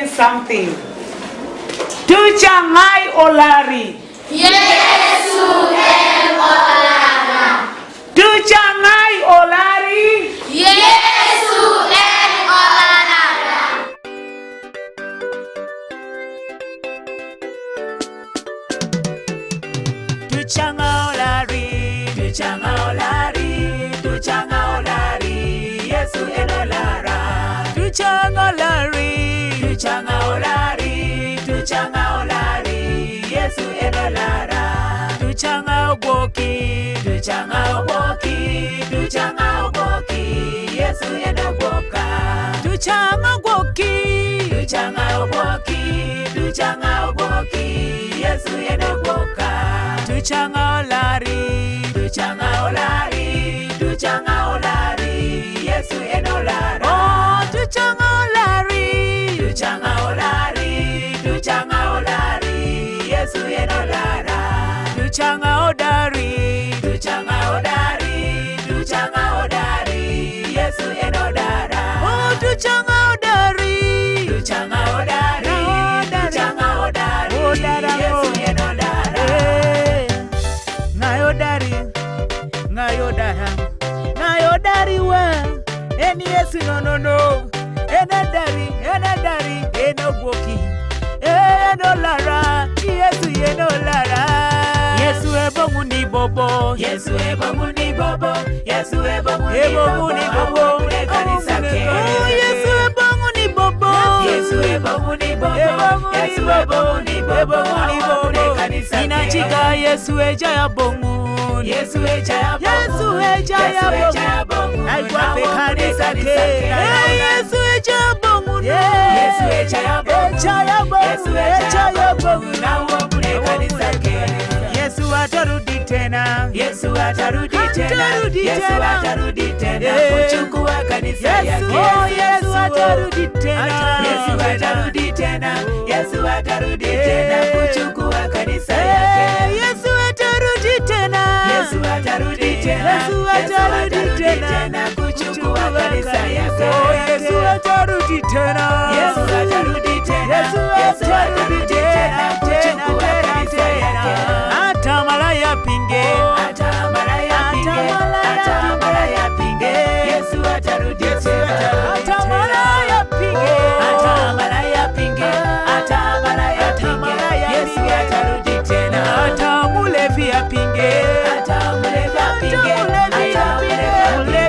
you something. Tuchangai olari. Yesu en olara. Tuchangai olari. Yesu en olara. Tuchangai olari. Tuchangai olari. Tuchangai olari. Yesu en olara. Tuchangai olari. Tuchangai olari. Tuchangai olari. Yesu en olara. Tuchangai oboki. Tuchangai oboki. Tuchangai oboki. Yesu en oboka. Tuchangai oboki. Tuchangai oboki. Tuchangai oboki. Yesu en oboka. Tuchangai olari. Tuchangai olari. Tuchangai olari. Yesu en olara. Oh, tuchangai olari. Tuchangai olari. Tuchangai olari. Yesu en olara. Tuchangai odari. Tuchangai odari. Tuchangai odari. Yesu en olara. Oh, tuchangai odari. Tuchangai odari. Tuchangai odari. Yesu en olara. Ngayodari. Ngayodara. Ngayodari wa. Eni Yesu no. Enadari. Enoboki. Enolara. Yesu enolara. Yesu ebomuni bobo. Yesu ebomuni bobo. Yesu ebomuni bobo. Kanisa ke. Oh, Yesu ebomuni bobo. Yesu ebomuni bobo. Yesu ebomuni bobo. Kanisa ke. Inachika Yesu ejaya bomu. Yesu ejaya bomu. Yesu ejaya bomu. Aikwape kanisa ke. Yesu ejaya bomu. Yesu ejaya bomu. Yesu ejaya bomu. Kanisa ke. Yesu atarudi tena. Yesu atarudi tena. Yesu atarudi tena. Kuchukua kanisa yake. Oh, Yesu atarudi tena. Yesu atarudi tena. Yesu atarudi tena. Kuchukua kanisa yake. Yesu atarudi tena. Yesu atarudi tena. Yesu atarudi tena. Kuchukua kanisa yake. Oh, Yesu atarudi tena. Yesu atarudi tena. Yesu atarudi tena. Kuchukua kanisa yake. Atamalaya pinge. Atamalaya pinge. Atamalaya pinge. Yesu atarudi tena. Atamalaya pinge. Atamalaya pinge. Atamalaya pinge. Yesu atarudi tena. Atamulevia pinge. Atamulevia pinge. Atamulevia pinge.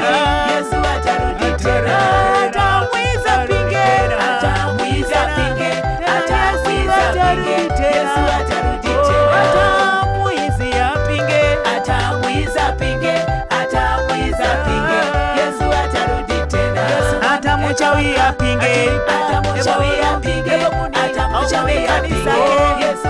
Yesu atarudi tena. Atamwiza pinge. Atamwiza pinge. Atamwiza pinge. Yesu atarudi tena. Atamwiza pinge. Atamwiza pinge. Atamwiza pinge. Yesu atarudi tena. Atamuchawia pinge. Atamuchawia pinge. Atamuchawia pinge. Yesu